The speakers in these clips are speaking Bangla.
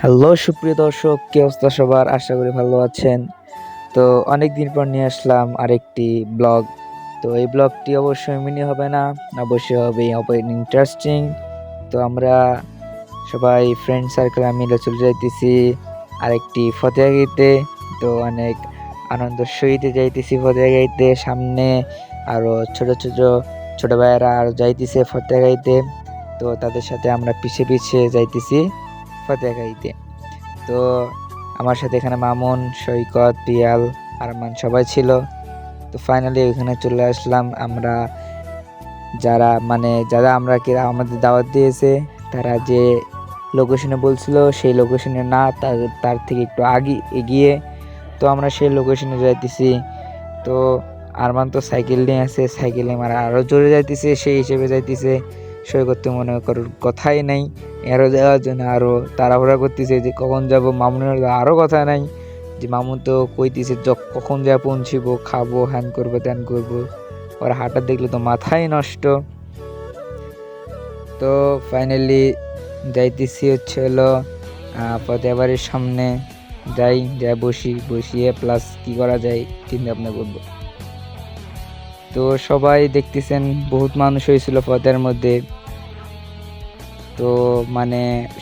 হ্যালো সুপ্রিয় দর্শক, কি অবস্থা সবার? আশা করি ভালো আছেন। তো অনেক দিন পর নিয়ে আসলাম আরেকটি ব্লগ। তো এই ব্লগটি অবশ্যই মিনি হবে না, অবশ্যই হবে ইন্টারেস্টিং। তো আমরা সবাই ফ্রেন্ড সার্কেল মিলে চলে যাইতেছি আরেকটি ফতেহাগিতে। তো অনেক আনন্দ সহিত যাইতেছি ফতেহাগিতে। সামনে আরো ছোট ছোট ছোট ভাইয়েরা আর যাইতেছে ফতেহাগিতে। তো তাদের সাথে আমরা পিছিয়ে পিছিয়ে যাইতেছি ফতেহাগিতে। তো আমার সাথে এখানে মামুন, সৈকত, পিয়াল, আরমান সবাই ছিল। তো ফাইনালি ওইখানে চলে আসলাম আমরা। যারা আমাদের দাওয়াত দিয়েছে, তারা যে লোকেশনে বলছিল সেই লোকেশনে না, তার থেকে একটু আগে এগিয়ে। তো আমরা সেই লোকেশনে যাইতেছি। তো আরমান তো সাইকেল নিয়ে আছে, সাইকেলে আমরা আরও জোরে যাইতেছে, সেই হিসেবে যাইতেছে। সৈকত তো মনে করার কথাই নাই, এরও যাওয়ার জন্য আরও তাড়াহুড়া করতেছে যে কখন যাব। মামুনের আরও কথা নাই, যে মামুন তো কইতেছে কখন যা পৌঁছিব, খাবো, হ্যান করবো ত্যান করবো। ওর হাঁটা দেখলে তো মাথাই নষ্ট। তো ফাইনালি যাইতেছি হলো ফতেহাবাড়ির সামনে। যাই বসিয়ে প্লাস কি করা যায় চিন্তা ভাবনা করবো। তো সবাই দেখতেছেন বহুত মানুষ হয়েছিল পথের মধ্যে। তো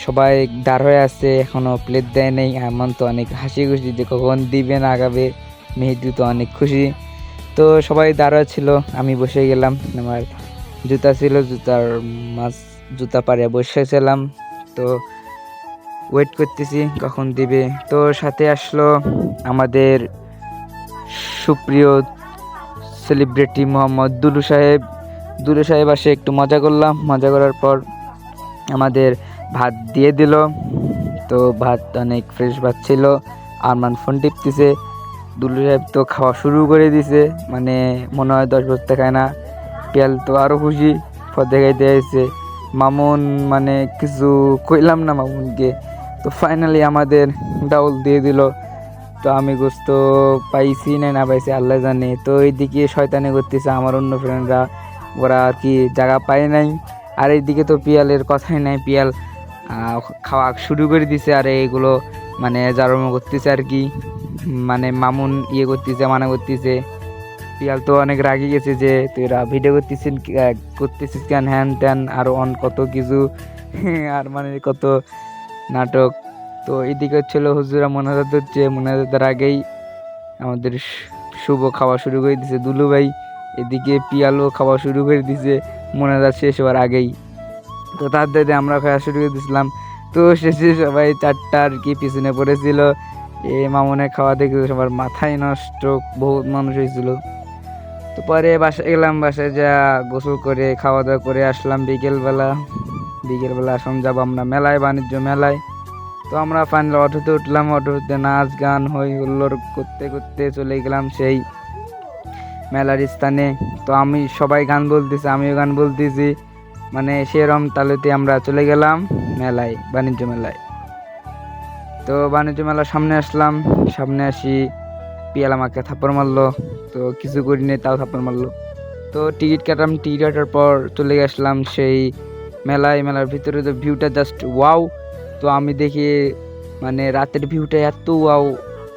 সবাই দাঁড় হয়ে আছে, এখনো প্লেট দেয় নেই। এমন তো অনেক হাসি খুশি যে কখন দিবেন আগাবে। মেহেদি তো অনেক খুশি। তো সবাই দাঁড়া ছিল, আমি বসে গেলাম। আমার জুতা ছিল, জুতা পাড়ে বসেছিলাম। তো ওয়েট করতেছি কখন দিবে। তো সাথে আসলো আমাদের সুপ্রিয় সেলিব্রিটি মোহাম্মদ দুলু সাহেব আসে, একটু মজা করলাম। মজা করার পর আমাদের ভাত দিয়ে দিল। তো ভাত অনেক ফ্রেশ ভাত ছিল। আরমান ফোন টিপতেছে। দুলু সাহেব তো খাওয়া শুরু করে দিছে, মনে হয় 10 বছর খায় না। পিয়াল তো আরও খুশি, ফতে খাইতে আসছে। মামুন কিছু কইলাম না মামুনকে। তো ফাইনালি আমাদের ডাউল দিয়ে দিল। তো আমি গোস্ত পাইছি না পাইছি আল্লাহ জানে। তো এইদিকে শয়তানি করতেছে আমার অন্য ফ্রেন্ডরা, ওরা আর কি জায়গা পায় নাই। আর এইদিকে তো পিয়ালের কথাই নাই, পিয়াল খাওয়া শুরু করে দিছে। আর এইগুলো জারমো করতেছে আর কি, মামুন করতেছে, মানা করতেছে। পিয়াল তো অনেক রাগি গেছে যে তুইরা ভিডিও করতেছিস কেন, হ্যান ত্যান আর কত কিছু আর কত নাটক। তো এদিকে হচ্ছিল হুজুরা মোনাজাত হচ্ছে, মোনাজাতের আগেই আমাদের শুভ খাওয়া শুরু করে দিছে দুলু ভাই। এদিকে পিয়ালও খাওয়া শুরু করে দিছে মোনাজাত শেষ হওয়ার আগেই। তো তার দাদা আমরা খাওয়া শুরু করে দিয়েছিলাম। তো শেষে সবাই চারটা আর কি পিছনে পড়েছিল। মামুনের খাওয়া দেখে সবার মাথায় নষ্ট, বহুত মানুষ হয়েছিল। তো পরে বাসায় গেলাম, বাসায় যা গোসল করে খাওয়া দাওয়া করে আসলাম বিকেলবেলা আসলাম, যাবো আমরা মেলায়, বাণিজ্য মেলায়। তো আমরা ফাইনালি অটোতে উঠলাম, অটোতে নাচ গান হই হুল্লোড় করতে করতে চলে গেলাম সেই মেলার স্থানে। তো সবাই গান বলতেছে, আমিও গান বলতেছি, সেরম তালেতে আমরা চলে গেলাম মেলায়, বাণিজ্য মেলায়। তো বাণিজ্য মেলার সামনে আসলাম, সামনে আসি পিয়াল আমাকে থাপ্পড় মারলো। তো কিছু করিনি, তাও থাপ্পড় মারলো। তো টিকিট কাটার পর চলে আসলাম সেই মেলার ভিতরে। তো ভিউটা জাস্ট ওয়াও। তো আমি দেখি রাতের ভিউটা এত ওয়াও,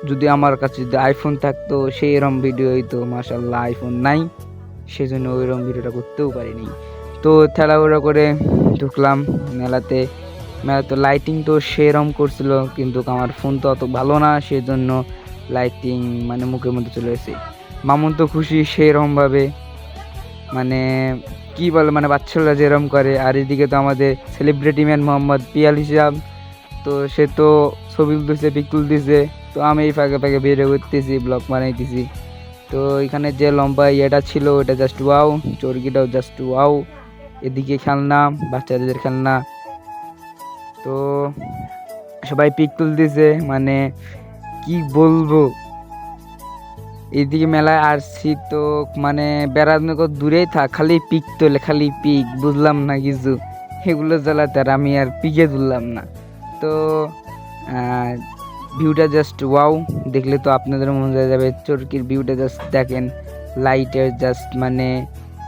যদি আমার কাছে যদি আইফোন থাকতো সেই এরম ভিডিও হইতো। মাশাল্লাহ আইফোন নাই, সেজন্য ওইরকম ভিডিওটা করতেও পারিনি। তো ঠেলাঘোড়া করে ঢুকলাম মেলাতে। তো লাইটিং তো সেরম করছিল, কিন্তু আমার ফোন তো অত ভালো না, সেজন্য লাইটিং মুখের মধ্যে চলে এসেছে। মামুন তো খুশি সেরকমভাবে, কি বলে বাচ্চারা যেরকম করে। আর এদিকে তো আমাদের সেলিব্রিটি ম্যান মোহাম্মদ পিয়াল হিসাব, তো সে তো ছবি তুলতেছে, পিক তুলতেছে। তো আমি এই ফাঁকে ফাঁকে ভিডিও করতেছি, ব্লগ বানাইতেছি। তো এখানে যে লম্বা ইয়েটা ছিল ওটা জাস্ট ওয়াও, চরকিটাও জাস্ট ওয়াও। এদিকে খেলনা, বাচ্চাদের খেলনা। তো সবাই পিক তুলতেছে, কি বলবো। এইদিকে মেলায় আসছি তো বেড়ানো দূরেই থাক, খালি পিক তোলে, খালি পিক, বুঝলাম না কিছু। এগুলো জ্বালাতে আর আমি আর পিকে তুললাম না। তো ভিউটা জাস্ট ওয়াও, দেখলে তো আপনাদের মনে হয়ে যাবে। চরকির ভিউটা জাস্ট দেখেন, লাইটের জাস্ট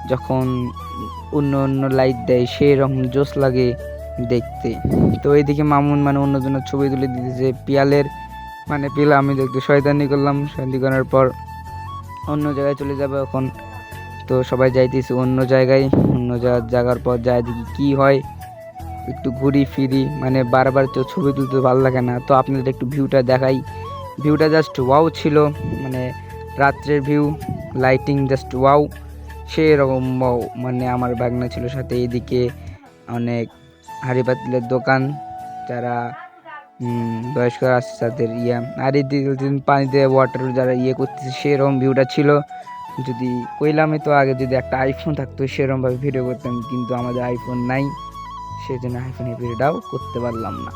যখন অন্য অন্য লাইট দেয় সেরকম জোস লাগে। দেখতে। তো এইদিকে মামুন মানে অন্যজনের ছবি তুলে দিতেছে পিয়ালের, মানে পিলা আমি দেখতে শয়তানি করলাম, শয়তানি করার পর অন্য জায়গায় চলে যাবে এখন। তো সবাই যাইতেছি অন্য জায়গায়, অন্য জায়গার পর যায় দেখি কী হয়, একটু ঘুরি ফিরি, মানে বারবার তো ছবি তুলতে ভালো লাগে না। তো আপনাদের একটু ভিউটা দেখাই, ভিউটা জাস্ট ওয়াও ছিল, মানে রাত্রের ভিউ, লাইটিং জাস্ট ওয়াও, সেরকম ওয়াও। মানে আমার ভাগনা ছিল সাথে, এইদিকে অনেক হাঁড়ি পাতিলের দোকান, যারা বয়স্ক আছে তাদের আর এদিকে পানিতে ওয়াটার যারা করতেছে, সেরকম ভিউটা ছিল। যদি কইলামই তো আগে, যদি একটা আইফোন থাকতো সেরকমভাবে ভিডিও করতাম, কিন্তু আমাদের আইফোন নাই, সেজন্য আইফোনে ভিডিওটাও করতে পারলাম না।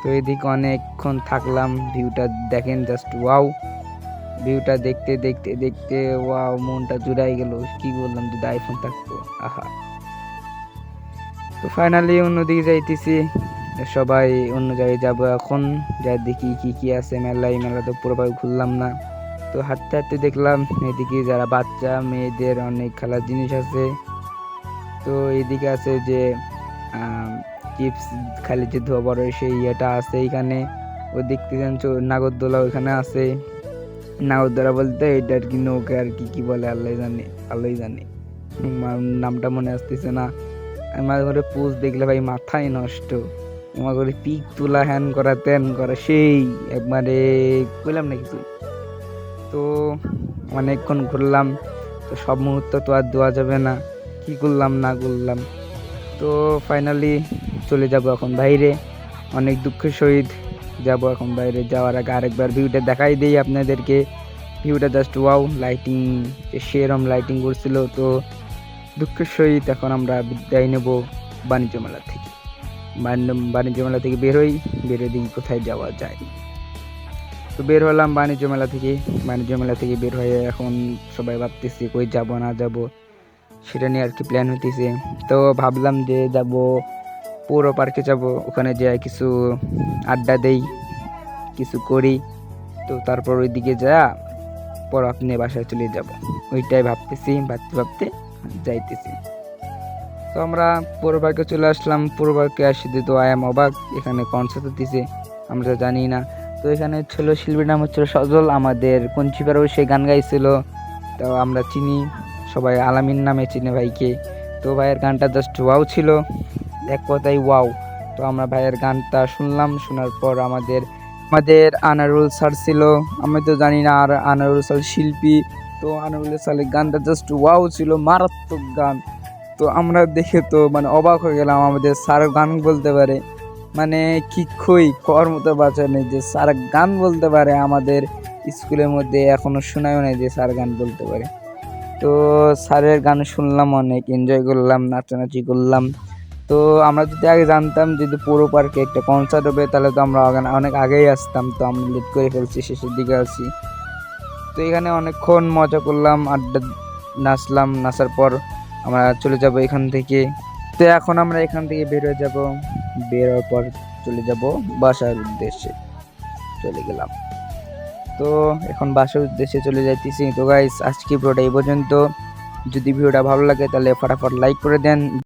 তো এদিকে অনেকক্ষণ থাকলাম, ভিউটা দেখেন জাস্ট ওয়াও, ভিউটা দেখতে দেখতে দেখতে ওয়াও, মনটা জুড়াই গেল। কি বললাম, যদি আইফোন থাকতো, আহা। তো ফাইনালি অন্যদিকে যাইতেছি, সবাই অন্য জায়গায় যাবো এখন, যা দেখি কি কি আছে মেলায়। মেলা তো পুরোভাবে ঘুরলাম না, তো হাঁটতে হাঁটতে দেখলাম এদিকে যারা বাচ্চা মেয়েদের অনেক খেলার জিনিস আছে। তো এইদিকে আছে যে চিপস খালি যে ধোয়া বড় সেই ইয়েটা আছে এইখানে। ওই দেখতে নাগরদোলা ওইখানে আছে। নাগরদোলা বলতে এটা আর কি নৌকা আর কি বলে আল্লাহ জানে, আল্লাহ জানে, নামটা মনে আসতেছে না। আমার ঘরে পোজ দেখলে ভাই মাথায় নষ্ট, আমার ঘরে পিক তোলা, হ্যান করা ত্যান করা, সেই একবারে কইলাম না কিছু। তো অনেকক্ষণ ঘুরলাম, তো সব মুহূর্ত তো আর দেওয়া যাবে না, কি করলাম না করলাম। তো ফাইনালি চলে যাব এখন বাইরে, অনেক দুঃখের সহিত যাব এখন বাইরে। যাওয়ার আগে আরেকবার ভিউটা দেখাই দিই আপনাদেরকে, ভিউটা জাস্ট ওয়াও, লাইটিং সেরম লাইটিং করছিল। তো দুঃখের সহিত এখন আমরা বিদায় নেব বাণিজ্য মেলা থেকে। বাণিজ্য মেলা থেকে বেরোই, দেখি কোথায় যাওয়া যায়। তো বের হলাম বাণিজ্য মেলা থেকে বের হয়ে এখন সবাই ভাবতেছি কই যাব না যাব, সেটা নিয়ে আর কি প্ল্যান হইতেছে। তো ভাবলাম যে যাব পৌর পার্কে, যাব ওখানে যেয়ে কিছু আড্ডা দেই, কিছু করি। তো তারপর ওইদিকে যা পর আপনি বাসায় চলে যাব, ওইটাই ভাবতেছি, ভাবতে যাইতেছি। তো আমরা পৌর পার্কে চলে আসলাম। পৌর পার্কে আসি তো আই এম অবাক, এখানে কনসার্ট হতেছে, আমরা জানি না। তো এখানে ছিল শিল্পীর নাম হচ্ছিল সজল, আমাদের কঞ্চিপাড়াও সে গান গাইছিল, তো আমরা চিনি সবাই, আলামিন নামে চিনে ভাইকে। তো ভাইয়ের গানটা জাস্ট ওয়াও ছিল, এক কথাই ওয়াও। তো আমরা ভাইয়ের গানটা শুনলাম, শোনার পর আমাদের আনারুল স্যার ছিল, আমি তো জানি না আর আনারুল স্যার শিল্পী। তো আনারুল স্যারের গানটা জাস্ট ওয়াও ছিল, মারাত্মক গান। তো আমরা দেখে তো মানে অবাক হয়ে গেলাম, আমাদের স্যার গান বলতে পারে, মানে কি কর মতো বাঁচা নেই যে স্যার গান বলতে পারে। আমাদের স্কুলের মধ্যে এখনো শোনায়ও নাই যে স্যার গান বলতে পারে। তো স্যারের গান শুনলাম, অনেক এনজয় করলাম, নাচানাচি করলাম। তো আমরা যদি আগে জানতাম যদি পৌর পার্কে একটা কনসার্ট হবে, তাহলে তো আমরা অনেক আগেই আসতাম। তো আমরা লেট করে ফেলছি, শেষের দিকে আছি। তো এখানে অনেকক্ষণ মজা করলাম, আড্ডা, নাচলাম, নাচার পর আমরা চলে যাব এখান থেকে। তো এখন আমরা এখান থেকে বের হয়ে যাব, বের হওয়ার পর চলে যাব বাসার উদ্দেশ্যে, চলে গেলাম। তো এখন বাসার উদ্দেশ্যে চলে যাইতেছি। তো গাইস আজকে ভিডিওটা এই পর্যন্ত, যদি ভিডিওটা ভালো লাগে তাহলে ফটাফট লাইক করে দেন।